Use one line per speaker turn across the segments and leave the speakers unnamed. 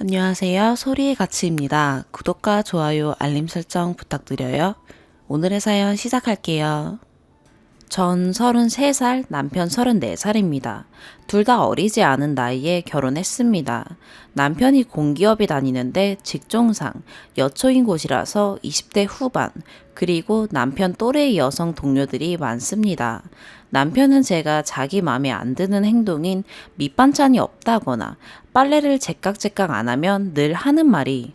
안녕하세요. 소리의 가치입니다. 구독과 좋아요, 알림 설정 부탁드려요. 오늘의 사연 시작할게요. 전 33살, 남편 34살입니다. 둘 다 어리지 않은 나이에 결혼했습니다. 남편이 공기업에 다니는데 직종상 여초인 곳이라서 20대 후반, 그리고 남편 또래의 여성 동료들이 많습니다. 남편은 제가 자기 맘에 안 드는 행동인 밑반찬이 없다거나 빨래를 제깍제깍 안 하면 늘 하는 말이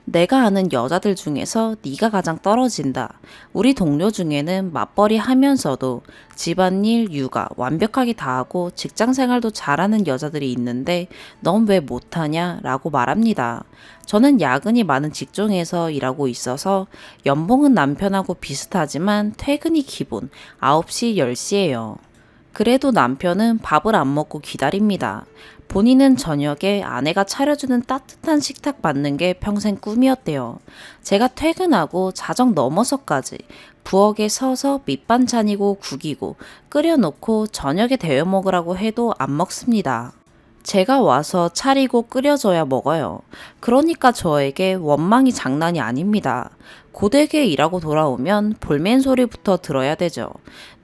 내가 아는 여자들 중에서 네가 가장 떨어진다. 우리 동료 중에는 맞벌이 하면서도 집안일, 육아 완벽하게 다 하고 직장 생활도 잘하는 여자들이 있는데 넌 왜 못하냐? 라고 말합니다. 저는 야근이 많은 직종에서 일하고 있어서 연봉은 남편하고 비슷하지만 퇴근이 기본 9시, 10시예요. 그래도 남편은 밥을 안 먹고 기다립니다. 본인은 저녁에 아내가 차려주는 따뜻한 식탁 받는 게 평생 꿈이었대요. 제가 퇴근하고 자정 넘어서까지 부엌에 서서 밑반찬이고 국이고 끓여놓고 저녁에 데워 먹으라고 해도 안 먹습니다. 제가 와서 차리고 끓여줘야 먹어요. 그러니까 저에게 원망이 장난이 아닙니다. 고되게 일하고 돌아오면 볼멘 소리부터 들어야 되죠.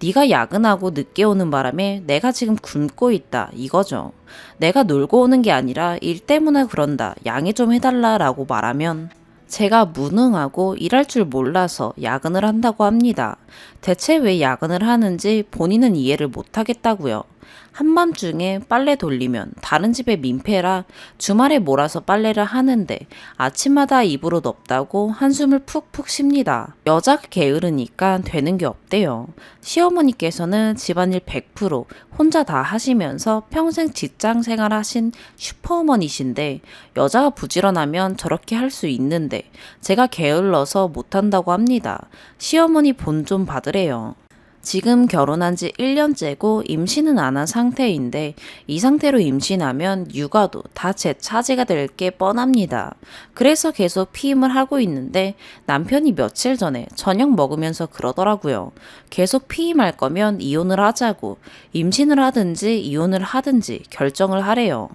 네가 야근하고 늦게 오는 바람에 내가 지금 굶고 있다 이거죠. 내가 놀고 오는 게 아니라 일 때문에 그런다. 양해 좀 해달라라고 말하면 제가 무능하고 일할 줄 몰라서 야근을 한다고 합니다. 대체 왜 야근을 하는지 본인은 이해를 못하겠다고요. 한밤중에 빨래 돌리면 다른 집에 민폐라 주말에 몰아서 빨래를 하는데 아침마다 입으로 덥다고 한숨을 푹푹 쉽니다. 여자가 게으르니까 되는 게 없대요. 시어머니께서는 집안일 100% 혼자 다 하시면서 평생 직장 생활 하신 슈퍼어머니신데 여자가 부지런하면 저렇게 할 수 있는데 제가 게을러서 못한다고 합니다. 시어머니 본 좀 받으래요. 지금 결혼한 지 1년째고 임신은 안 한 상태인데 이 상태로 임신하면 육아도 다 제 차지가 될 게 뻔합니다. 그래서 계속 피임을 하고 있는데 남편이 며칠 전에 저녁 먹으면서 그러더라고요. 계속 피임할 거면 이혼을 하자고 임신을 하든지 이혼을 하든지 결정을 하래요.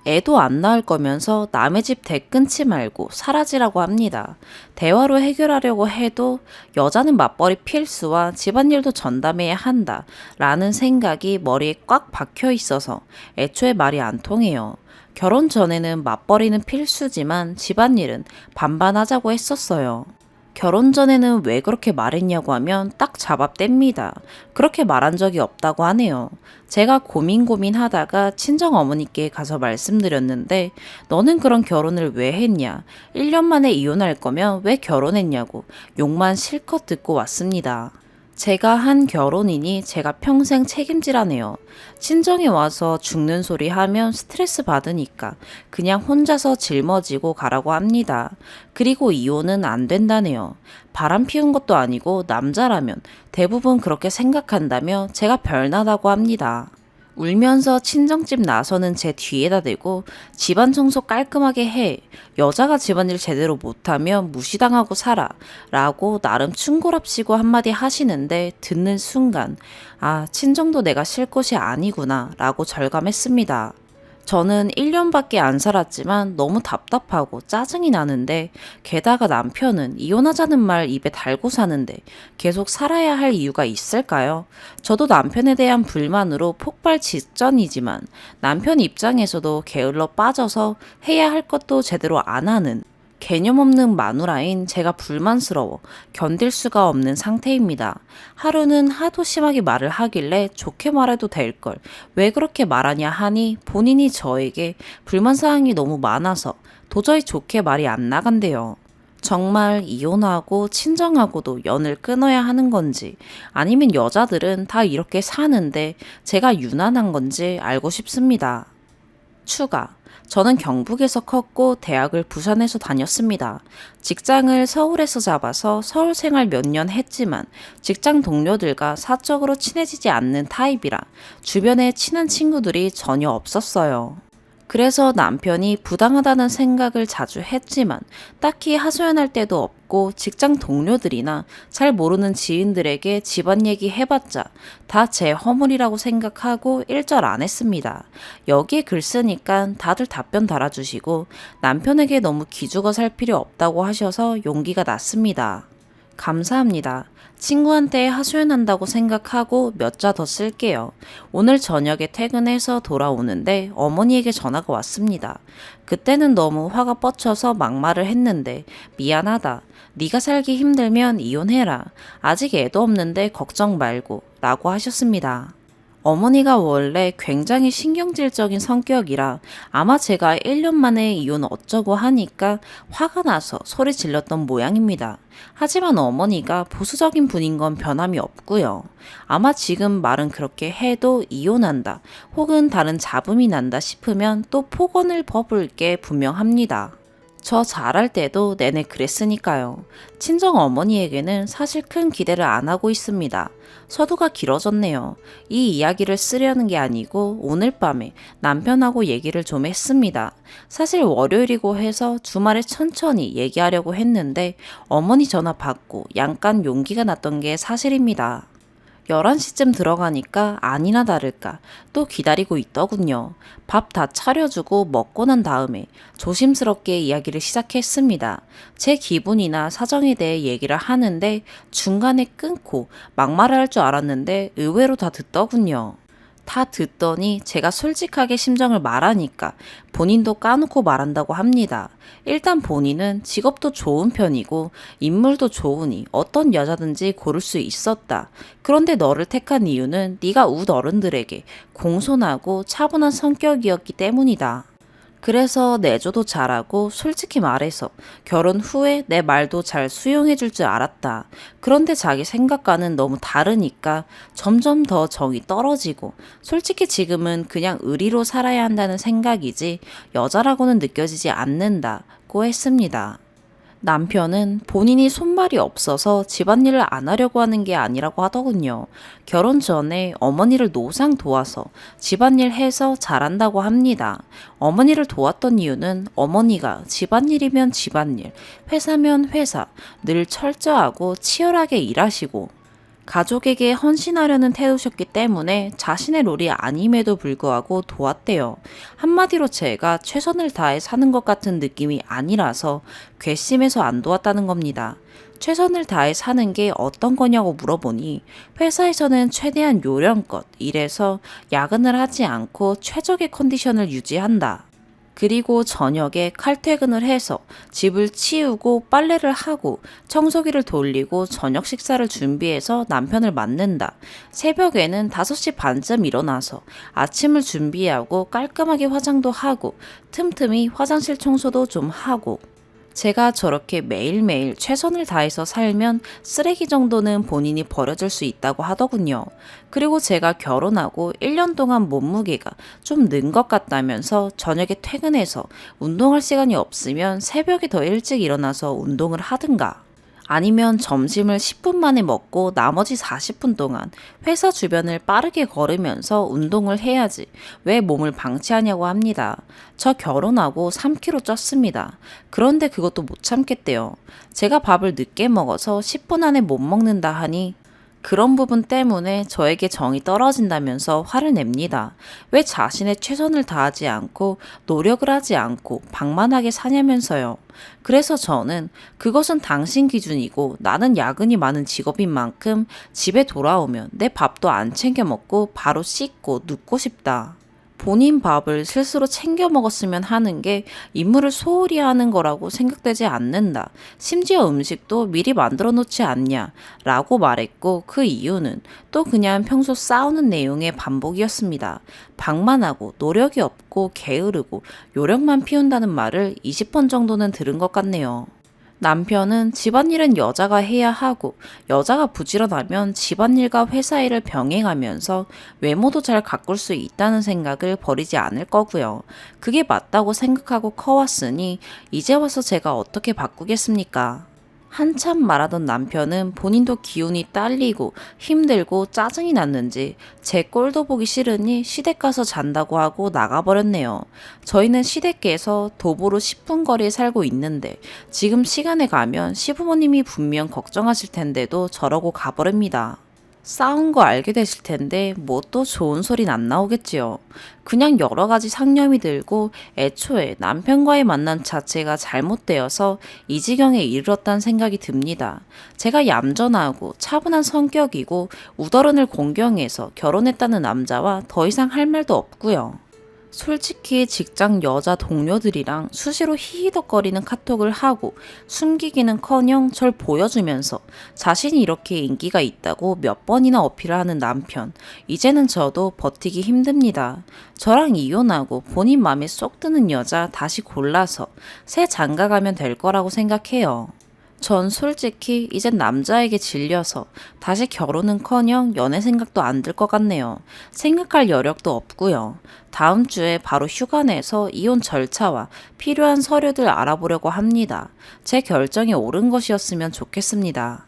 애도 안 낳을 거면서 남의 집 대 끊지 말고 사라지라고 합니다. 대화로 해결하려고 해도 여자는 맞벌이 필수와 집안일도 전담해야 한다 라는 생각이 머리에 꽉 박혀 있어서 애초에 말이 안 통해요. 결혼 전에는 맞벌이는 필수지만 집안일은 반반하자고 했었어요. 결혼 전에는 왜 그렇게 말했냐고 하면 딱 잡아뗍니다. 그렇게 말한 적이 없다고 하네요. 제가 고민하다가 친정 어머니께 가서 말씀드렸는데 너는 그런 결혼을 왜 했냐? 1년 만에 이혼할 거면 왜 결혼했냐고 욕만 실컷 듣고 왔습니다. 제가 한 결혼이니 제가 평생 책임지라네요. 친정에 와서 죽는 소리 하면 스트레스 받으니까 그냥 혼자서 짊어지고 가라고 합니다. 그리고 이혼은 안 된다네요. 바람 피운 것도 아니고 남자라면 대부분 그렇게 생각한다며 제가 별나다고 합니다. 울면서 친정집 나서는 제 뒤에다 대고 집안 청소 깔끔하게 해. 여자가 집안일 제대로 못하면 무시당하고 살아. 라고 나름 충고랍시고 한마디 하시는데 듣는 순간 아, 친정도 내가 쉴 곳이 아니구나 라고 절감했습니다. 저는 1년밖에 안 살았지만 너무 답답하고 짜증이 나는데 게다가 남편은 이혼하자는 말 입에 달고 사는데 계속 살아야 할 이유가 있을까요? 저도 남편에 대한 불만으로 폭발 직전이지만 남편 입장에서도 게을러 빠져서 해야 할 것도 제대로 안 하는 개념 없는 마누라인 제가 불만스러워 견딜 수가 없는 상태입니다. 하루는 하도 심하게 말을 하길래 좋게 말해도 될 걸 왜 그렇게 말하냐 하니 본인이 저에게 불만사항이 너무 많아서 도저히 좋게 말이 안 나간대요. 정말 이혼하고 친정하고도 연을 끊어야 하는 건지 아니면 여자들은 다 이렇게 사는데 제가 유난한 건지 알고 싶습니다. 추가. 저는 경북에서 컸고 대학을 부산에서 다녔습니다. 직장을 서울에서 잡아서 서울 생활 몇 년 했지만 직장 동료들과 사적으로 친해지지 않는 타입이라 주변에 친한 친구들이 전혀 없었어요. 그래서 남편이 부당하다는 생각을 자주 했지만 딱히 하소연할 때도 없고 없고 직장 동료들이나 잘 모르는 지인들에게 집안 얘기 해봤자 다 제 허물이라고 생각하고 일절 안 했습니다. 여기에 글 쓰니까 다들 답변 달아주시고 남편에게 너무 기죽어 살 필요 없다고 하셔서 용기가 났습니다. 감사합니다. 친구한테 하소연한다고 생각하고 몇 자 더 쓸게요. 오늘 저녁에 퇴근해서 돌아오는데 어머니에게 전화가 왔습니다. 그때는 너무 화가 뻗쳐서 막말을 했는데 미안하다. 네가 살기 힘들면 이혼해라. 아직 애도 없는데 걱정 말고 라고 하셨습니다. 어머니가 원래 굉장히 신경질적인 성격이라 아마 제가 1년 만에 이혼 어쩌고 하니까 화가 나서 소리 질렀던 모양입니다. 하지만 어머니가 보수적인 분인 건 변함이 없고요. 아마 지금 말은 그렇게 해도 이혼한다 혹은 다른 잡음이 난다 싶으면 또 폭언을 퍼부을 게 분명합니다. 저 잘할 때도 내내 그랬으니까요. 친정 어머니에게는 사실 큰 기대를 안 하고 있습니다. 서두가 길어졌네요. 이 이야기를 쓰려는 게 아니고 오늘 밤에 남편하고 얘기를 좀 했습니다. 사실 월요일이고 해서 주말에 천천히 얘기하려고 했는데 어머니 전화 받고 약간 용기가 났던 게 사실입니다. 11시쯤 들어가니까 아니나 다를까 또 기다리고 있더군요. 밥 다 차려주고 먹고 난 다음에 조심스럽게 이야기를 시작했습니다. 제 기분이나 사정에 대해 얘기를 하는데 중간에 끊고 막말을 할 줄 알았는데 의외로 다 듣더군요. 다 듣더니 제가 솔직하게 심정을 말하니까 본인도 까놓고 말한다고 합니다. 일단 본인은 직업도 좋은 편이고 인물도 좋으니 어떤 여자든지 고를 수 있었다. 그런데 너를 택한 이유는 네가 웃 어른들에게 공손하고 차분한 성격이었기 때문이다. 그래서 내조도 잘하고 솔직히 말해서 결혼 후에 내 말도 잘 수용해 줄 줄 알았다. 그런데 자기 생각과는 너무 다르니까 점점 더 정이 떨어지고 솔직히 지금은 그냥 의리로 살아야 한다는 생각이지 여자라고는 느껴지지 않는다고 했습니다. 남편은 본인이 손발이 없어서 집안일을 안 하려고 하는 게 아니라고 하더군요. 결혼 전에 어머니를 노상 도와서 집안일 해서 잘한다고 합니다. 어머니를 도왔던 이유는 어머니가 집안일이면 집안일, 회사면 회사, 늘 철저하고 치열하게 일하시고 가족에게 헌신하려는 태도셨기 때문에 자신의 롤이 아님에도 불구하고 도왔대요. 한마디로 제가 최선을 다해 사는 것 같은 느낌이 아니라서 괘씸해서 안 도왔다는 겁니다. 최선을 다해 사는 게 어떤 거냐고 물어보니 회사에서는 최대한 요령껏 일해서 야근을 하지 않고 최적의 컨디션을 유지한다. 그리고 저녁에 칼퇴근을 해서 집을 치우고 빨래를 하고 청소기를 돌리고 저녁 식사를 준비해서 남편을 맞는다. 새벽에는 5시 반쯤 일어나서 아침을 준비하고 깔끔하게 화장도 하고 틈틈이 화장실 청소도 좀 하고 제가 저렇게 매일매일 최선을 다해서 살면 쓰레기 정도는 본인이 버려줄 수 있다고 하더군요. 그리고 제가 결혼하고 1년 동안 몸무게가 좀 는 것 같다면서 저녁에 퇴근해서 운동할 시간이 없으면 새벽에 더 일찍 일어나서 운동을 하든가 아니면 점심을 10분 만에 먹고 나머지 40분 동안 회사 주변을 빠르게 걸으면서 운동을 해야지 왜 몸을 방치하냐고 합니다. 저 결혼하고 3kg 쪘습니다. 그런데 그것도 못 참겠대요. 제가 밥을 늦게 먹어서 10분 안에 못 먹는다 하니 그런 부분 때문에 저에게 정이 떨어진다면서 화를 냅니다. 왜 자신의 최선을 다하지 않고 노력을 하지 않고 방만하게 사냐면서요. 그래서 저는 그것은 당신 기준이고 나는 야근이 많은 직업인 만큼 집에 돌아오면 내 밥도 안 챙겨 먹고 바로 씻고 눕고 싶다. 본인 밥을 스스로 챙겨 먹었으면 하는 게 임무를 소홀히 하는 거라고 생각되지 않는다. 심지어 음식도 미리 만들어 놓지 않냐 라고 말했고 그 이유는 또 그냥 평소 싸우는 내용의 반복이었습니다. 방만하고 노력이 없고 게으르고 요령만 피운다는 말을 20번 정도는 들은 것 같네요. 남편은 집안일은 여자가 해야 하고 여자가 부지런하면 집안일과 회사 일을 병행하면서 외모도 잘 가꿀 수 있다는 생각을 버리지 않을 거고요. 그게 맞다고 생각하고 커왔으니 이제 와서 제가 어떻게 바꾸겠습니까? 한참 말하던 남편은 본인도 기운이 딸리고 힘들고 짜증이 났는지 제 꼴도 보기 싫으니 시댁 가서 잔다고 하고 나가버렸네요. 저희는 시댁에서 도보로 10분 거리에 살고 있는데 지금 시간에 가면 시부모님이 분명 걱정하실 텐데도 저러고 가버립니다. 싸운 거 알게 되실 텐데 뭐 또 좋은 소린 안 나오겠지요. 그냥 여러 가지 상념이 들고 애초에 남편과의 만남 자체가 잘못되어서 이 지경에 이르렀다는 생각이 듭니다. 제가 얌전하고 차분한 성격이고 우더른을 공경해서 결혼했다는 남자와 더 이상 할 말도 없고요. 솔직히 직장 여자 동료들이랑 수시로 히히덕거리는 카톡을 하고 숨기기는커녕 절 보여주면서 자신이 이렇게 인기가 있다고 몇 번이나 어필을 하는 남편. 이제는 저도 버티기 힘듭니다. 저랑 이혼하고 본인 맘에 쏙 드는 여자 다시 골라서 새 장가가면 될 거라고 생각해요. 전 솔직히 이젠 남자에게 질려서 다시 결혼은커녕 연애 생각도 안 들 것 같네요. 생각할 여력도 없고요. 다음 주에 바로 휴가 내서 이혼 절차와 필요한 서류들 알아보려고 합니다. 제 결정이 옳은 것이었으면 좋겠습니다.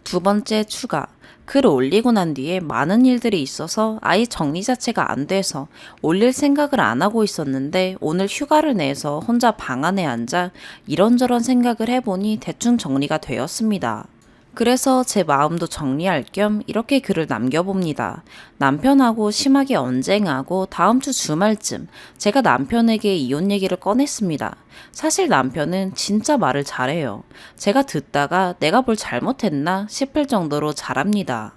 두 번째 추가. 글 올리고 난 뒤에 많은 일들이 있어서 아예 정리 자체가 안 돼서 올릴 생각을 안 하고 있었는데 오늘 휴가를 내서 혼자 방 안에 앉아 이런저런 생각을 해보니 대충 정리가 되었습니다. 그래서 제 마음도 정리할 겸 이렇게 글을 남겨봅니다. 남편하고 심하게 언쟁하고 다음 주 주말쯤 제가 남편에게 이혼 얘기를 꺼냈습니다. 사실 남편은 진짜 말을 잘해요. 제가 듣다가 내가 뭘 잘못했나 싶을 정도로 잘합니다.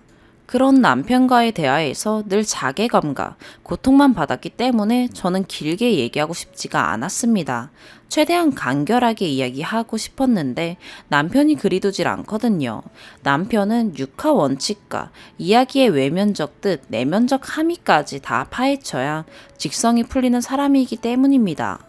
그런 남편과의 대화에서 늘 자괴감과 고통만 받았기 때문에 저는 길게 얘기하고 싶지가 않았습니다. 최대한 간결하게 이야기하고 싶었는데 남편이 그리 두질 않거든요. 남편은 육하 원칙과 이야기의 외면적 뜻, 내면적 함의까지 다 파헤쳐야 직성이 풀리는 사람이기 때문입니다.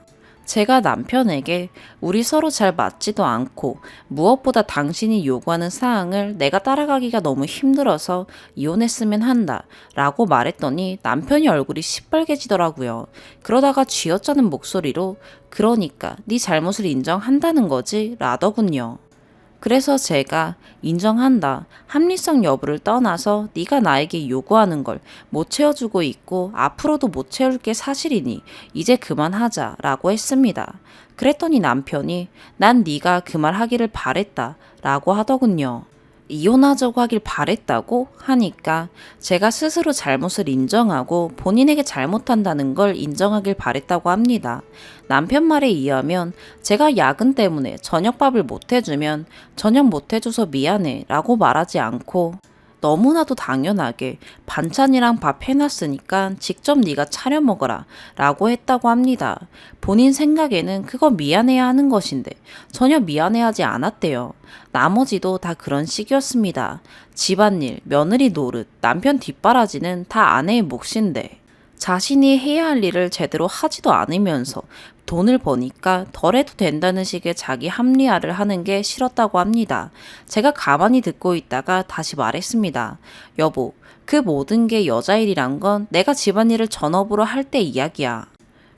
제가 남편에게 우리 서로 잘 맞지도 않고 무엇보다 당신이 요구하는 사항을 내가 따라가기가 너무 힘들어서 이혼했으면 한다 라고 말했더니 남편이 얼굴이 시뻘개지더라고요. 그러다가 쥐어짜는 목소리로 그러니까 네 잘못을 인정한다는 거지 라더군요. 그래서 제가 인정한다. 합리성 여부를 떠나서 네가 나에게 요구하는 걸 못 채워주고 있고 앞으로도 못 채울 게 사실이니 이제 그만하자 라고 했습니다. 그랬더니 남편이 난 네가 그 말 하기를 바랬다 라고 하더군요. 이혼하자고 하길 바랬다고 하니까 제가 스스로 잘못을 인정하고 본인에게 잘못한다는 걸 인정하길 바랬다고 합니다. 남편 말에 의하면 제가 야근 때문에 저녁밥을 못 해주면 저녁 못 해줘서 미안해 라고 말하지 않고 너무나도 당연하게 반찬이랑 밥 해놨으니까 직접 네가 차려 먹어라 라고 했다고 합니다. 본인 생각에는 그거 미안해야 하는 것인데 전혀 미안해하지 않았대요. 나머지도 다 그런 식이었습니다. 집안일, 며느리 노릇, 남편 뒷바라지는 다 아내의 몫인데 자신이 해야 할 일을 제대로 하지도 않으면서 돈을 버니까 덜해도 된다는 식의 자기 합리화를 하는 게 싫었다고 합니다. 제가 가만히 듣고 있다가 다시 말했습니다. 여보, 그 모든 게 여자 일이란 건 내가 집안일을 전업으로 할 때 이야기야.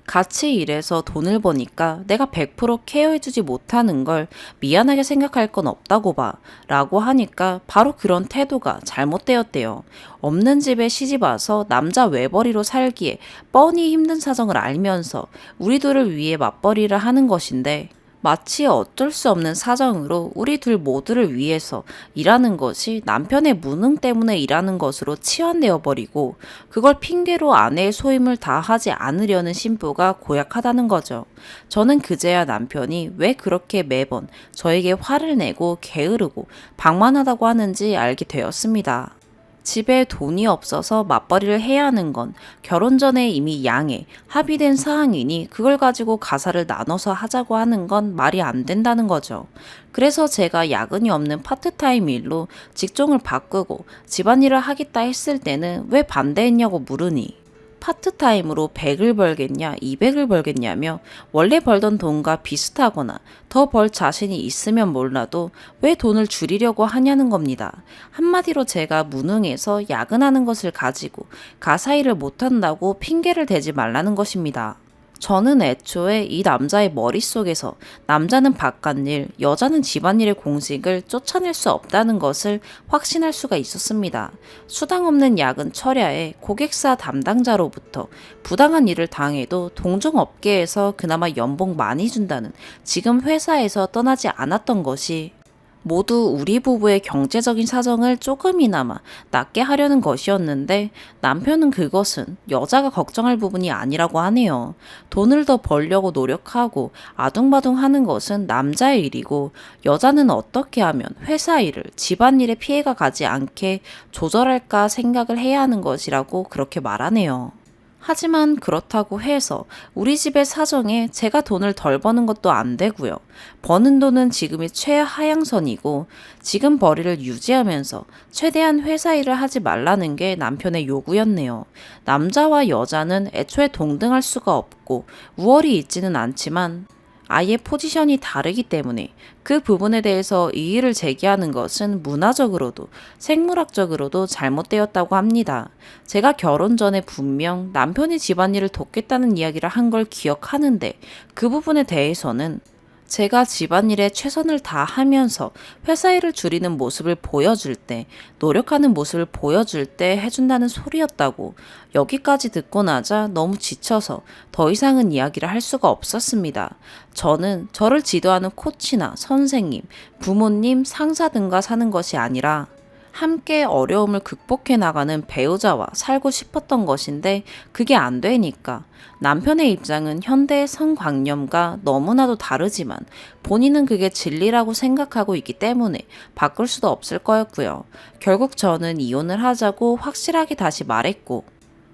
같이 일해서 돈을 버니까 내가 100% 케어해주지 못하는 걸 미안하게 생각할 건 없다고 봐 라고 하니까 바로 그런 태도가 잘못되었대요. 없는 집에 시집 와서 남자 외벌이로 살기에 뻔히 힘든 사정을 알면서 우리 둘을 위해 맞벌이를 하는 것인데 마치 어쩔 수 없는 사정으로 우리 둘 모두를 위해서 일하는 것이 남편의 무능 때문에 일하는 것으로 치환되어 버리고 그걸 핑계로 아내의 소임을 다하지 않으려는 신부가 고약하다는 거죠. 저는 그제야 남편이 왜 그렇게 매번 저에게 화를 내고 게으르고 방만하다고 하는지 알게 되었습니다. 집에 돈이 없어서 맞벌이를 해야 하는 건 결혼 전에 이미 양해, 합의된 사항이니 그걸 가지고 가사를 나눠서 하자고 하는 건 말이 안 된다는 거죠. 그래서 제가 야근이 없는 파트타임 일로 직종을 바꾸고 집안일을 하겠다 했을 때는 왜 반대했냐고 물으니 파트타임으로 100을 벌겠냐, 200을 벌겠냐며 원래 벌던 돈과 비슷하거나 더 벌 자신이 있으면 몰라도 왜 돈을 줄이려고 하냐는 겁니다. 한마디로 제가 무능해서 야근하는 것을 가지고 가사 일을 못한다고 핑계를 대지 말라는 것입니다. 저는 애초에 이 남자의 머릿속에서 남자는 바깥일, 여자는 집안일의 공식을 쫓아낼 수 없다는 것을 확신할 수가 있었습니다. 수당 없는 야근 철야에 고객사 담당자로부터 부당한 일을 당해도 동종업계에서 그나마 연봉 많이 준다는 지금 회사에서 떠나지 않았던 것이 모두 우리 부부의 경제적인 사정을 조금이나마 낫게 하려는 것이었는데 남편은 그것은 여자가 걱정할 부분이 아니라고 하네요. 돈을 더 벌려고 노력하고 아둥바둥 하는 것은 남자의 일이고 여자는 어떻게 하면 회사 일을 집안일에 피해가 가지 않게 조절할까 생각을 해야 하는 것이라고 그렇게 말하네요. 하지만 그렇다고 해서 우리 집의 사정에 제가 돈을 덜 버는 것도 안 되고요. 버는 돈은 지금이 최하향선이고 지금 벌이를 유지하면서 최대한 회사 일을 하지 말라는 게 남편의 요구였네요. 남자와 여자는 애초에 동등할 수가 없고 우월이 있지는 않지만 아예 포지션이 다르기 때문에 그 부분에 대해서 이의를 제기하는 것은 문화적으로도 생물학적으로도 잘못되었다고 합니다. 제가 결혼 전에 분명 남편이 집안일을 돕겠다는 이야기를 한 걸 기억하는데 그 부분에 대해서는 제가 집안일에 최선을 다하면서 회사 일을 줄이는 모습을 보여줄 때, 노력하는 모습을 보여줄 때 해준다는 소리였다고 여기까지 듣고 나자 너무 지쳐서 더 이상은 이야기를 할 수가 없었습니다. 저는 저를 지도하는 코치나 선생님, 부모님, 상사 등과 사는 것이 아니라 함께 어려움을 극복해 나가는 배우자와 살고 싶었던 것인데 그게 안 되니까 남편의 입장은 현대의 성관념과 너무나도 다르지만 본인은 그게 진리라고 생각하고 있기 때문에 바꿀 수도 없을 거였고요. 결국 저는 이혼을 하자고 확실하게 다시 말했고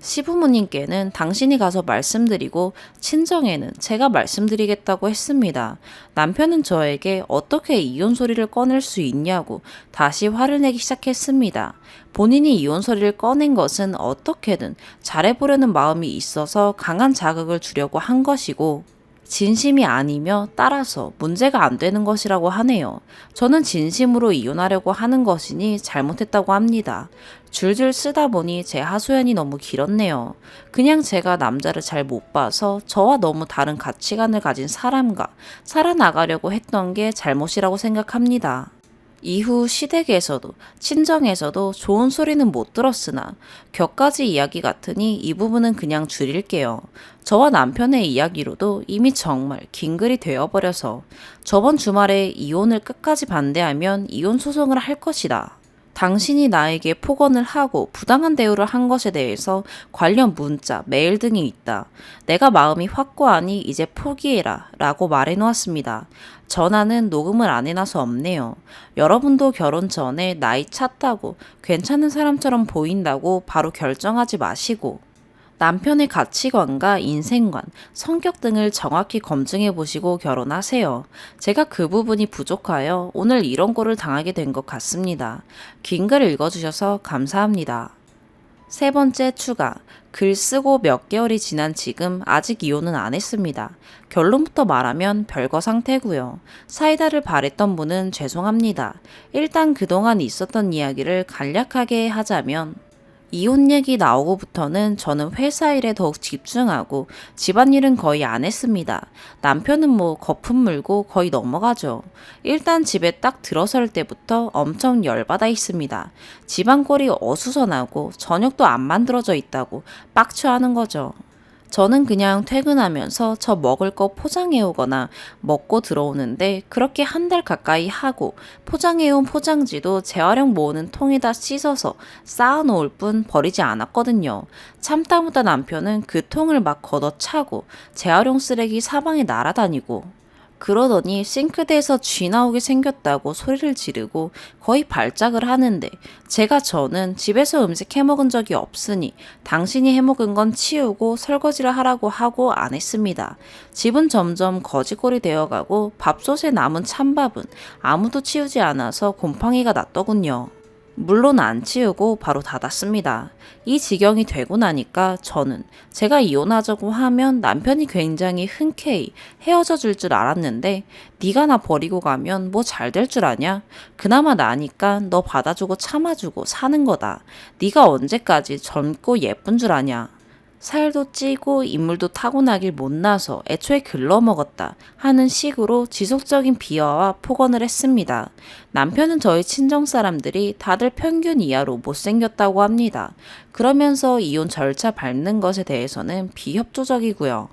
시부모님께는 당신이 가서 말씀드리고 친정에는 제가 말씀드리겠다고 했습니다. 남편은 저에게 어떻게 이혼 소리를 꺼낼 수 있냐고 다시 화를 내기 시작했습니다. 본인이 이혼 소리를 꺼낸 것은 어떻게든 잘해보려는 마음이 있어서 강한 자극을 주려고 한 것이고 진심이 아니며 따라서 문제가 안 되는 것이라고 하네요. 저는 진심으로 이혼하려고 하는 것이니 잘못했다고 합니다. 줄줄 쓰다 보니 제 하소연이 너무 길었네요. 그냥 제가 남자를 잘 못 봐서 저와 너무 다른 가치관을 가진 사람과 살아나가려고 했던 게 잘못이라고 생각합니다. 이후 시댁에서도 친정에서도 좋은 소리는 못 들었으나 격가지 이야기 같으니 이 부분은 그냥 줄일게요. 저와 남편의 이야기로도 이미 정말 긴 글이 되어버려서 저번 주말에 이혼을 끝까지 반대하면 이혼 소송을 할 것이다. 당신이 나에게 폭언을 하고 부당한 대우를 한 것에 대해서 관련 문자, 메일 등이 있다. 내가 마음이 확고하니 이제 포기해라 라고 말해놓았습니다. 전화는 녹음을 안 해놔서 없네요. 여러분도 결혼 전에 나이 찼다고 괜찮은 사람처럼 보인다고 바로 결정하지 마시고 남편의 가치관과 인생관, 성격 등을 정확히 검증해 보시고 결혼하세요. 제가 그 부분이 부족하여 오늘 이런 꼴을 당하게 된 것 같습니다. 긴 글 읽어주셔서 감사합니다. 세 번째 추가. 글 쓰고 몇 개월이 지난 지금 아직 이혼은 안 했습니다. 결론부터 말하면 별거 상태고요. 사이다를 바랬던 분은 죄송합니다. 일단 그동안 있었던 이야기를 간략하게 하자면 이혼 얘기 나오고부터는 저는 회사 일에 더욱 집중하고 집안일은 거의 안 했습니다. 남편은 뭐 거품 물고 거의 넘어가죠. 일단 집에 딱 들어설 때부터 엄청 열받아 있습니다. 집안꼴이 어수선하고 저녁도 안 만들어져 있다고 빡쳐하는 거죠. 저는 그냥 퇴근하면서 저 먹을 거 포장해 오거나 먹고 들어오는데 그렇게 한 달 가까이 하고 포장해 온 포장지도 재활용 모으는 통에다 씻어서 쌓아 놓을 뿐 버리지 않았거든요. 참다무다 남편은 그 통을 막 걷어차고 재활용 쓰레기 사방에 날아다니고 그러더니 싱크대에서 쥐 나오게 생겼다고 소리를 지르고 거의 발작을 하는데 저는 집에서 음식 해먹은 적이 없으니 당신이 해먹은 건 치우고 설거지를 하라고 하고 안 했습니다. 집은 점점 거지꼴이 되어가고 밥솥에 남은 찬밥은 아무도 치우지 않아서 곰팡이가 났더군요. 물론 안 치우고 바로 닫았습니다. 이 지경이 되고 나니까 저는 제가 이혼하자고 하면 남편이 굉장히 흔쾌히 헤어져 줄 줄 알았는데 네가 나 버리고 가면 뭐 잘 될 줄 아냐? 그나마 나니까 너 받아주고 참아주고 사는 거다. 네가 언제까지 젊고 예쁜 줄 아냐? 살도 찌고 인물도 타고나길 못나서 애초에 글러먹었다 하는 식으로 지속적인 비하와 폭언을 했습니다. 남편은 저희 친정 사람들이 다들 평균 이하로 못생겼다고 합니다. 그러면서 이혼 절차 밟는 것에 대해서는 비협조적이고요.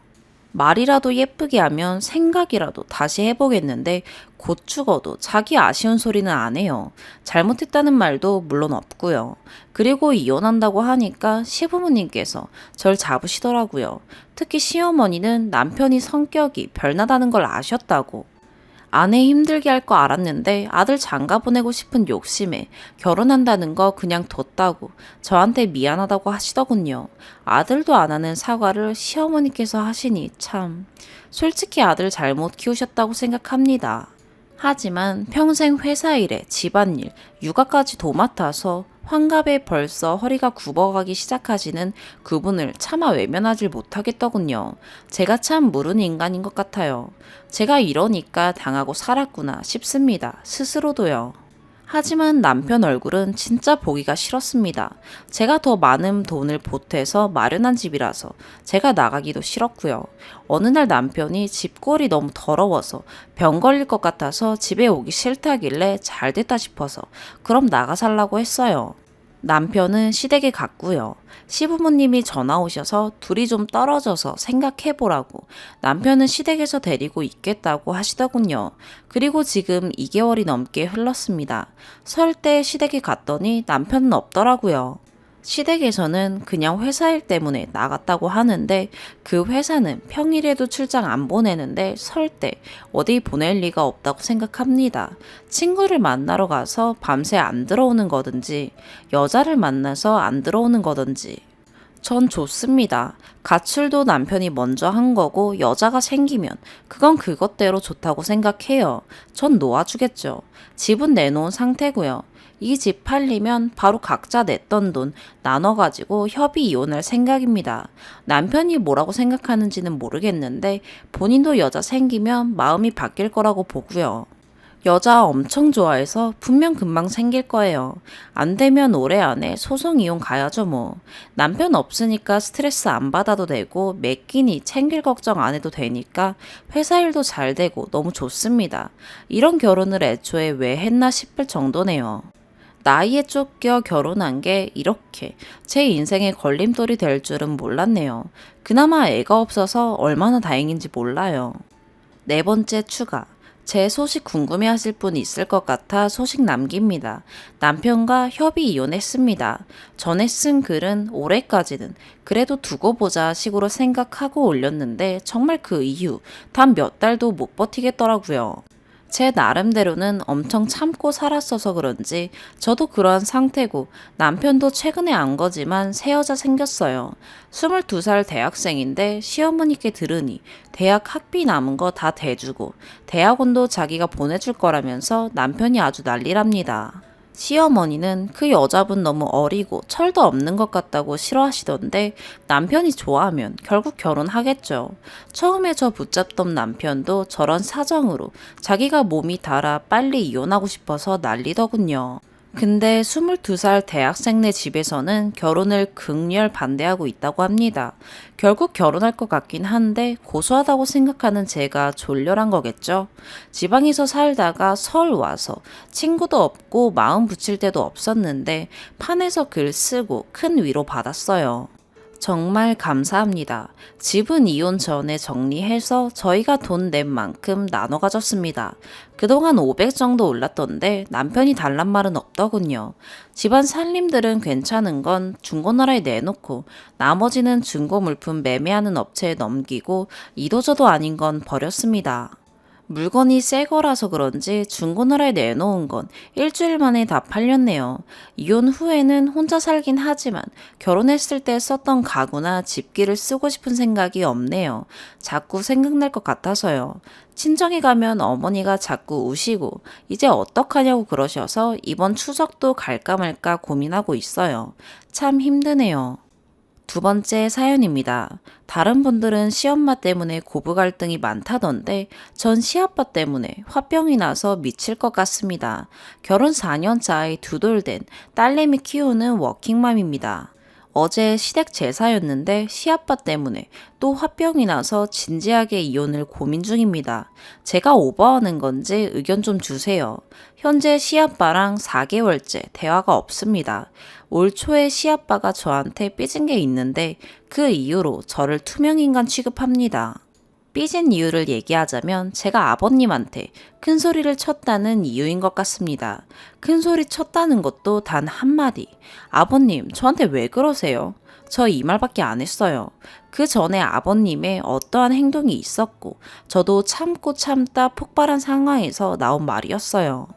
말이라도 예쁘게 하면 생각이라도 다시 해보겠는데 곧 죽어도 자기 아쉬운 소리는 안 해요. 잘못했다는 말도 물론 없고요. 그리고 이혼한다고 하니까 시부모님께서 절 잡으시더라고요. 특히 시어머니는 남편이 성격이 별나다는 걸 아셨다고. 아내 힘들게 할 거 알았는데 아들 장가 보내고 싶은 욕심에 결혼한다는 거 그냥 뒀다고 저한테 미안하다고 하시더군요. 아들도 안 하는 사과를 시어머니께서 하시니 참 솔직히 아들 잘못 키우셨다고 생각합니다. 하지만 평생 회사 일에 집안일, 육아까지 도맡아서 환갑에 벌써 허리가 굽어가기 시작하시는 그분을 차마 외면하질 못하겠더군요. 제가 참 무른 인간인 것 같아요. 제가 이러니까 당하고 살았구나 싶습니다. 스스로도요. 하지만 남편 얼굴은 진짜 보기가 싫었습니다. 제가 더 많은 돈을 보태서 마련한 집이라서 제가 나가기도 싫었고요. 어느 날 남편이 집꼴이 너무 더러워서 병 걸릴 것 같아서 집에 오기 싫다길래 잘 됐다 싶어서 그럼 나가 살라고 했어요. 남편은 시댁에 갔고요. 시부모님이 전화 오셔서 둘이 좀 떨어져서 생각해보라고 남편은 시댁에서 데리고 있겠다고 하시더군요. 그리고 지금 2개월이 넘게 흘렀습니다. 설 때 시댁에 갔더니 남편은 없더라고요. 시댁에서는 그냥 회사 일 때문에 나갔다고 하는데 그 회사는 평일에도 출장 안 보내는데 설 때 어디 보낼 리가 없다고 생각합니다. 친구를 만나러 가서 밤새 안 들어오는 거든지 여자를 만나서 안 들어오는 거든지 전 좋습니다. 가출도 남편이 먼저 한 거고 여자가 생기면 그건 그것대로 좋다고 생각해요. 전 놓아주겠죠. 집은 내놓은 상태고요. 이 집 팔리면 바로 각자 냈던 돈 나눠가지고 협의 이혼할 생각입니다. 남편이 뭐라고 생각하는지는 모르겠는데 본인도 여자 생기면 마음이 바뀔 거라고 보고요. 여자 엄청 좋아해서 분명 금방 생길 거예요. 안 되면 올해 안에 소송 이혼 가야죠 뭐. 남편 없으니까 스트레스 안 받아도 되고 매 끼니 챙길 걱정 안 해도 되니까 회사 일도 잘 되고 너무 좋습니다. 이런 결혼을 애초에 왜 했나 싶을 정도네요. 나이에 쫓겨 결혼한 게 이렇게 제 인생의 걸림돌이 될 줄은 몰랐네요. 그나마 애가 없어서 얼마나 다행인지 몰라요. 네 번째 추가. 제 소식 궁금해 하실 분 있을 것 같아 소식 남깁니다. 남편과 협의 이혼했습니다. 전에 쓴 글은 올해까지는 그래도 두고 보자 식으로 생각하고 올렸는데 정말 그 이후 단 몇 달도 못 버티겠더라고요. 제 나름대로는 엄청 참고 살았어서 그런지 저도 그러한 상태고 남편도 최근에 안 거지만 새 여자 생겼어요. 22살 대학생인데 시어머니께 들으니 대학 학비 남은 거 다 대주고 대학원도 자기가 보내줄 거라면서 남편이 아주 난리랍니다. 시어머니는 그 여자분 너무 어리고 철도 없는 것 같다고 싫어하시던데 남편이 좋아하면 결국 결혼하겠죠. 처음에 저 붙잡던 남편도 저런 사정으로 자기가 몸이 달아 빨리 이혼하고 싶어서 난리더군요. 근데 22살 대학생네 집에서는 결혼을 극렬 반대하고 있다고 합니다. 결국 결혼할 것 같긴 한데 고소하다고 생각하는 제가 졸렬한 거겠죠. 지방에서 살다가 서울 와서 친구도 없고 마음 붙일 데도 없었는데 판에서 글 쓰고 큰 위로 받았어요. 정말 감사합니다. 집은 이혼 전에 정리해서 저희가 돈 낸 만큼 나눠 가졌습니다. 그동안 500 정도 올랐던데 남편이 달란 말은 없더군요. 집안 살림들은 괜찮은 건 중고나라에 내놓고 나머지는 중고 물품 매매하는 업체에 넘기고 이도저도 아닌 건 버렸습니다. 물건이 새 거라서 그런지 중고나라에 내놓은 건 일주일 만에 다 팔렸네요. 이혼 후에는 혼자 살긴 하지만 결혼했을 때 썼던 가구나 집기를 쓰고 싶은 생각이 없네요. 자꾸 생각날 것 같아서요. 친정에 가면 어머니가 자꾸 우시고 이제 어떡하냐고 그러셔서 이번 추석도 갈까 말까 고민하고 있어요. 참 힘드네요. 두 번째 사연입니다. 다른 분들은 시엄마 때문에 고부 갈등이 많다던데 전 시아빠 때문에 화병이 나서 미칠 것 같습니다. 결혼 4년 차에 두 돌 된 딸내미 키우는 워킹맘입니다. 어제 시댁 제사였는데 시아빠 때문에 또 화병이 나서 진지하게 이혼을 고민 중입니다. 제가 오버하는 건지 의견 좀 주세요. 현재 시아빠랑 4개월째 대화가 없습니다. 올 초에 시아빠가 저한테 삐진 게 있는데 그 이후로 저를 투명인간 취급합니다. 삐진 이유를 얘기하자면 제가 아버님한테 큰 소리를 쳤다는 이유인 것 같습니다. 큰 소리 쳤다는 것도 단 한마디. 아버님, 저한테 왜 그러세요? 저 이 말밖에 안 했어요. 그 전에 아버님의 어떠한 행동이 있었고, 저도 참고 참다 폭발한 상황에서 나온 말이었어요.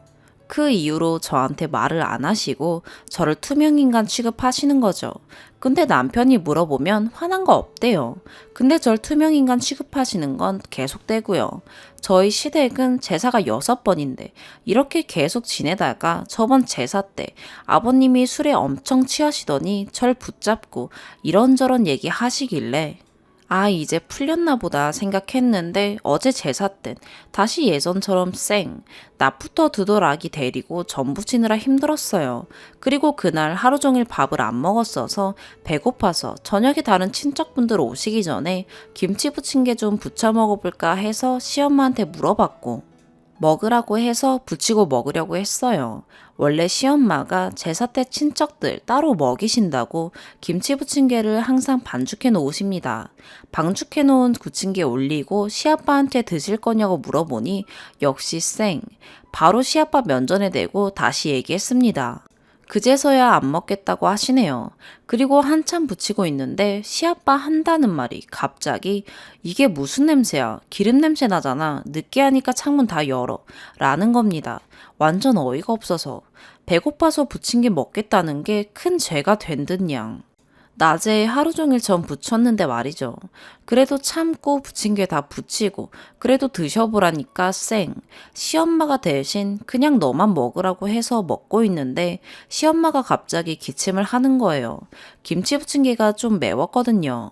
그 이후로 저한테 말을 안 하시고 저를 투명인간 취급하시는 거죠. 근데 남편이 물어보면 화난 거 없대요. 근데 절 투명인간 취급하시는 건 계속되고요. 저희 시댁은 제사가 6번인데 이렇게 계속 지내다가 저번 제사 때 아버님이 술에 엄청 취하시더니 절 붙잡고 이런저런 얘기 하시길래 이제 풀렸나 보다 생각했는데 어제 제사 땐 다시 예전처럼 낮부터 두더라기 데리고 전 부치느라 힘들었어요. 그리고 그날 하루 종일 밥을 안 먹었어서 배고파서 저녁에 다른 친척분들 오시기 전에 김치 부친 게 좀 부쳐 먹어볼까 해서 시엄마한테 물어봤고 먹으라고 해서 부치고 먹으려고 했어요. 원래 시엄마가 제사 때 친척들 따로 먹이신다고 김치 부침개를 항상 반죽해 놓으십니다. 반죽해 놓은 부침개 올리고 시아빠한테 드실 거냐고 물어보니 역시 바로 시아빠 면전에 대고 다시 얘기했습니다. 그제서야 안 먹겠다고 하시네요. 그리고 한참 붙이고 있는데 시아빠 한다는 말이 갑자기 이게 무슨 냄새야? 기름 냄새 나잖아. 느끼하니까 창문 다 열어. 라는 겁니다. 완전 어이가 없어서. 배고파서 부침개 먹겠다는 게 큰 죄가 된 듯냥. 낮에 하루 종일 전 부쳤는데 말이죠. 그래도 참고 부침개 다 부치고 그래도 드셔보라니까 시엄마가 대신 그냥 너만 먹으라고 해서 먹고 있는데 시엄마가 갑자기 기침을 하는 거예요. 김치 부침개가 좀 매웠거든요.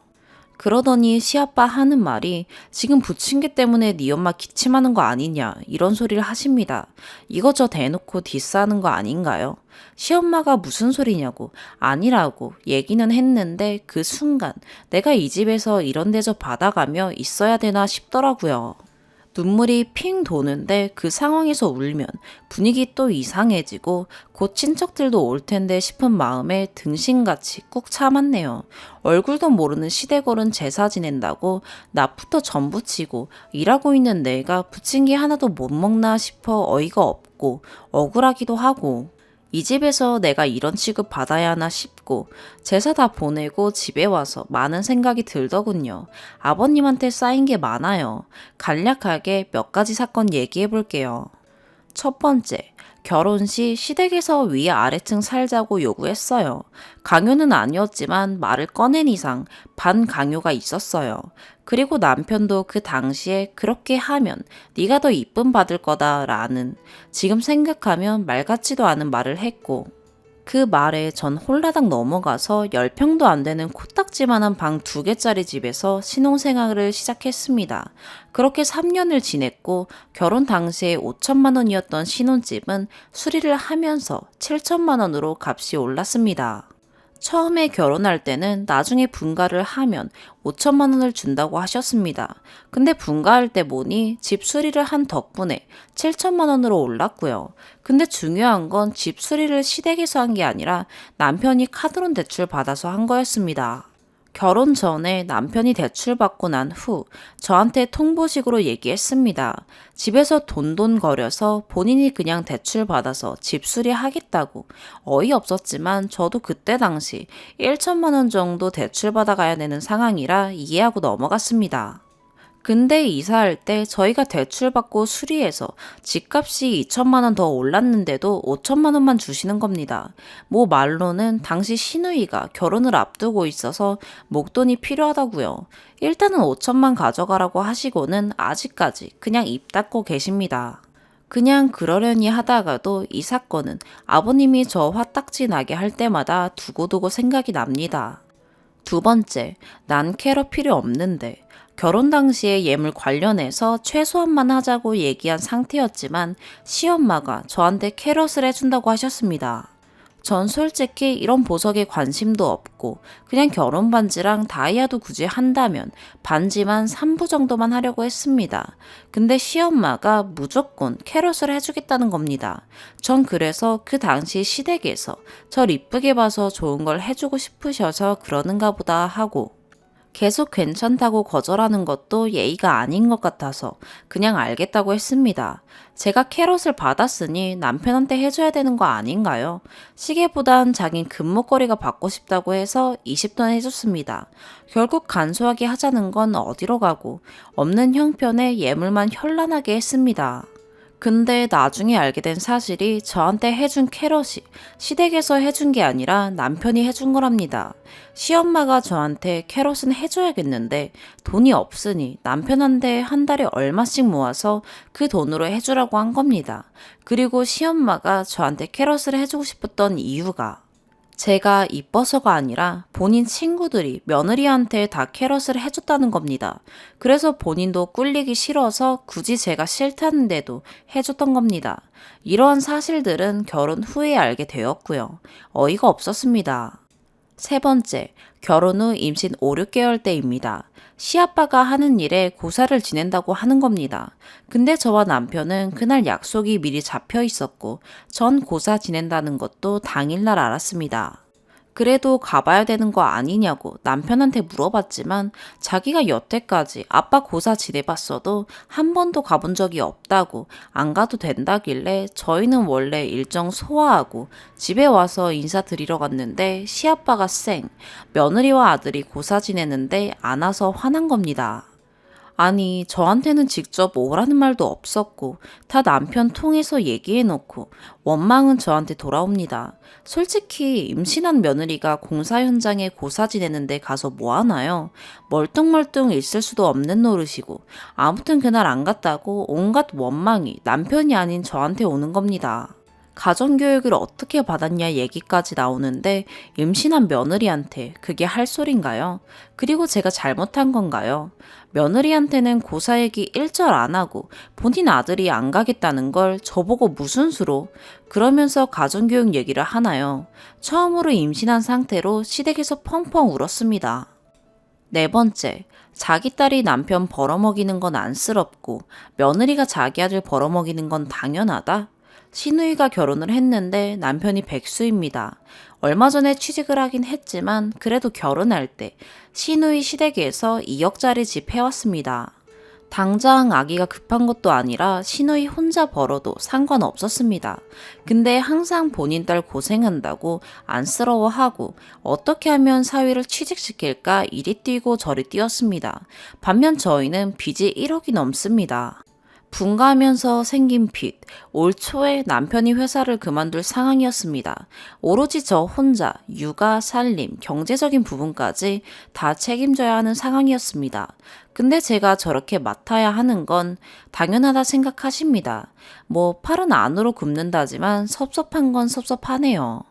그러더니 시아빠 하는 말이 지금 부침개 때문에 네 엄마 기침하는 거 아니냐 이런 소리를 하십니다. 이거 저 대놓고 디스하는 거 아닌가요? 시엄마가 무슨 소리냐고 아니라고 얘기는 했는데 그 순간 내가 이 집에서 이런 대접 받아가며 있어야 되나 싶더라고요. 눈물이 핑 도는데 그 상황에서 울면 분위기 또 이상해지고 곧 친척들도 올 텐데 싶은 마음에 등신같이 꾹 참았네요. 얼굴도 모르는 시댁어른 제사 지낸다고 낮부터 전 부치고 일하고 있는 내가 부친 게 하나도 못 먹나 싶어 어이가 없고 억울하기도 하고 이 집에서 내가 이런 취급 받아야 하나 싶고 제사 다 보내고 집에 와서 많은 생각이 들더군요. 아버님한테 쌓인 게 많아요. 간략하게 몇 가지 사건 얘기해 볼게요. 첫 번째, 결혼 시 시댁에서 위아래층 살자고 요구했어요. 강요는 아니었지만 말을 꺼낸 이상 반강요가 있었어요. 그리고 남편도 그 당시에 그렇게 하면 네가 더 이쁨 받을 거다라는 지금 생각하면 말 같지도 않은 말을 했고 그 말에 전 홀라당 넘어가서 10평도 안 되는 코딱지만한 방 2개짜리 집에서 신혼생활을 시작했습니다. 그렇게 3년을 지냈고 결혼 당시에 5천만 원이었던 신혼집은 수리를 하면서 7천만 원으로 값이 올랐습니다. 처음에 결혼할 때는 나중에 분가를 하면 5천만 원을 준다고 하셨습니다. 근데 분가할 때 보니 집 수리를 한 덕분에 7천만 원으로 올랐고요. 근데 중요한 건 집 수리를 시댁에서 한 게 아니라 남편이 카드론 대출 받아서 한 거였습니다. 결혼 전에 남편이 대출받고 난 후 저한테 통보식으로 얘기했습니다. 집에서 돈돈거려서 본인이 그냥 대출받아서 집 수리하겠다고. 어이없었지만 저도 그때 당시 1천만 원 정도 대출받아가야 되는 상황이라 이해하고 넘어갔습니다. 근데 이사할 때 저희가 대출받고 수리해서 집값이 2천만 원 더 올랐는데도 5천만 원만 주시는 겁니다. 뭐 말로는 당시 시누이가 결혼을 앞두고 있어서 목돈이 필요하다고요. 일단은 5천만 가져가라고 하시고는 아직까지 그냥 입 닫고 계십니다. 그냥 그러려니 하다가도 이 사건은 아버님이 저 화딱지 나게 할 때마다 두고두고 생각이 납니다. 두 번째, 난 캐러 필요 없는데 결혼 당시에 예물 관련해서 최소한만 하자고 얘기한 상태였지만 시엄마가 저한테 캐럿을 해준다고 하셨습니다. 전 솔직히 이런 보석에 관심도 없고 그냥 결혼 반지랑 다이아도 굳이 한다면 반지만 3부 정도만 하려고 했습니다. 근데 시엄마가 무조건 캐럿을 해주겠다는 겁니다. 전 그래서 그 당시 시댁에서 절 이쁘게 봐서 좋은 걸 해주고 싶으셔서 그러는가 보다 하고 계속 괜찮다고 거절하는 것도 예의가 아닌 것 같아서 그냥 알겠다고 했습니다. 제가 캐럿을 받았으니 남편한테 해줘야 되는 거 아닌가요? 시계보단 자긴 금목걸이가 받고 싶다고 해서 20돈 해줬습니다. 결국 간소하게 하자는 건 어디로 가고 없는 형편에 예물만 현란하게 했습니다. 근데 나중에 알게 된 사실이 저한테 해준 캐럿이 시댁에서 해준 게 아니라 남편이 해준 거랍니다. 시엄마가 저한테 캐럿은 해줘야겠는데 돈이 없으니 남편한테 한 달에 얼마씩 모아서 그 돈으로 해주라고 한 겁니다. 그리고 시엄마가 저한테 캐럿을 해주고 싶었던 이유가 제가 이뻐서가 아니라 본인 친구들이 며느리한테 다 캐럿을 해줬다는 겁니다. 그래서 본인도 꿀리기 싫어서 굳이 제가 싫다는데도 해줬던 겁니다. 이러한 사실들은 결혼 후에 알게 되었고요. 어이가 없었습니다. 세 번째, 결혼 후 임신 5, 6개월 때입니다. 시아빠가 하는 일에 고사를 지낸다고 하는 겁니다. 근데 저와 남편은 그날 약속이 미리 잡혀 있었고 전 고사 지낸다는 것도 당일날 알았습니다. 그래도 가봐야 되는 거 아니냐고 남편한테 물어봤지만 자기가 여태까지 아빠 고사 지내봤어도 한 번도 가본 적이 없다고 안 가도 된다길래 저희는 원래 일정 소화하고 집에 와서 인사드리러 갔는데 시아빠가 며느리와 아들이 고사 지내는데 안 와서 화난 겁니다. 아니, 저한테는 직접 오라는 말도 없었고, 다 남편 통해서 얘기해놓고, 원망은 저한테 돌아옵니다. 솔직히 임신한 며느리가 공사 현장에 고사 지내는데 가서 뭐 하나요? 멀뚱멀뚱 있을 수도 없는 노릇이고, 아무튼 그날 안 갔다고 온갖 원망이 남편이 아닌 저한테 오는 겁니다. 가정교육을 어떻게 받았냐 얘기까지 나오는데 임신한 며느리한테 그게 할 소린가요? 그리고 제가 잘못한 건가요? 며느리한테는 고사 얘기 일절 안 하고 본인 아들이 안 가겠다는 걸 저보고 무슨 수로 그러면서 가정교육 얘기를 하나요? 처음으로 임신한 상태로 시댁에서 펑펑 울었습니다. 네 번째, 자기 딸이 남편 벌어먹이는 건 안쓰럽고 며느리가 자기 아들 벌어먹이는 건 당연하다? 시누이가 결혼을 했는데 남편이 백수입니다. 얼마 전에 취직을 하긴 했지만 그래도 결혼할 때 시누이 시댁에서 2억짜리 집 해왔습니다. 당장 아기가 급한 것도 아니라 시누이 혼자 벌어도 상관없었습니다. 근데 항상 본인 딸 고생한다고 안쓰러워하고 어떻게 하면 사위를 취직시킬까 이리 뛰고 저리 뛰었습니다. 반면 저희는 빚이 1억이 넘습니다. 분가하면서 생긴 빚, 올 초에 남편이 회사를 그만둘 상황이었습니다. 오로지 저 혼자 육아, 살림, 경제적인 부분까지 다 책임져야 하는 상황이었습니다. 근데 제가 저렇게 맡아야 하는 건 당연하다 생각하십니다. 뭐 팔은 안으로 굽는다지만 섭섭한 건 섭섭하네요.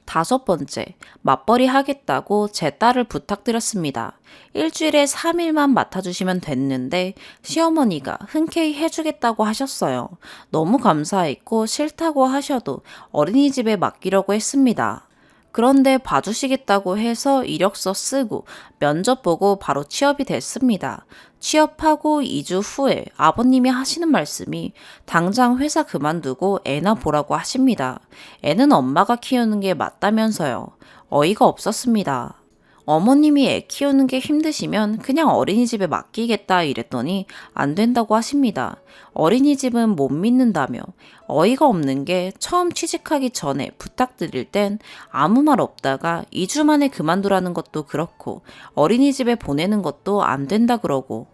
다섯 번째, 맞벌이 하겠다고 제 딸을 부탁드렸습니다. 일주일에 3일만 맡아주시면 됐는데 시어머니가 흔쾌히 해주겠다고 하셨어요. 너무 감사했고 싫다고 하셔도 어린이집에 맡기려고 했습니다. 그런데 봐주시겠다고 해서 이력서 쓰고 면접 보고 바로 취업이 됐습니다. 취업하고 2주 후에 아버님이 하시는 말씀이 당장 회사 그만두고 애나 보라고 하십니다. 애는 엄마가 키우는 게 맞다면서요. 어이가 없었습니다. 어머님이 애 키우는 게 힘드시면 그냥 어린이집에 맡기겠다 이랬더니 안 된다고 하십니다. 어린이집은 못 믿는다며 어이가 없는 게 처음 취직하기 전에 부탁드릴 땐 아무 말 없다가 2주 만에 그만두라는 것도 그렇고 어린이집에 보내는 것도 안 된다 그러고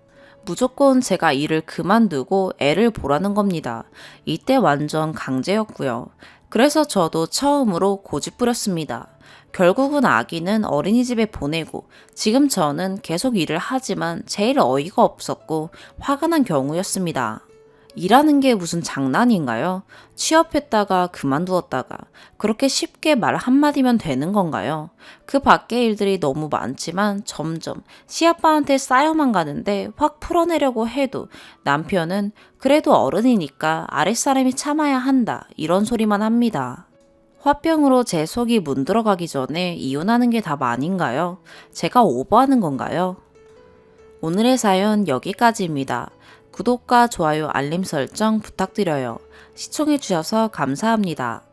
무조건 제가 일을 그만두고 애를 보라는 겁니다. 이때 완전 강제였고요. 그래서 저도 처음으로 고집 부렸습니다. 결국은 아기는 어린이집에 보내고 지금 저는 계속 일을 하지만 제일 어이가 없었고 화가 난 경우였습니다. 일하는 게 무슨 장난인가요? 취업했다가 그만두었다가 그렇게 쉽게 말 한마디면 되는 건가요? 그 밖의 일들이 너무 많지만 점점 시아빠한테 쌓여만 가는데 확 풀어내려고 해도 남편은 그래도 어른이니까 아랫사람이 참아야 한다 이런 소리만 합니다. 화병으로 제 속이 문들어가기 전에 이혼하는 게 답 아닌가요? 제가 오버하는 건가요? 오늘의 사연 여기까지입니다. 구독과 좋아요, 알림 설정 부탁드려요. 시청해주셔서 감사합니다.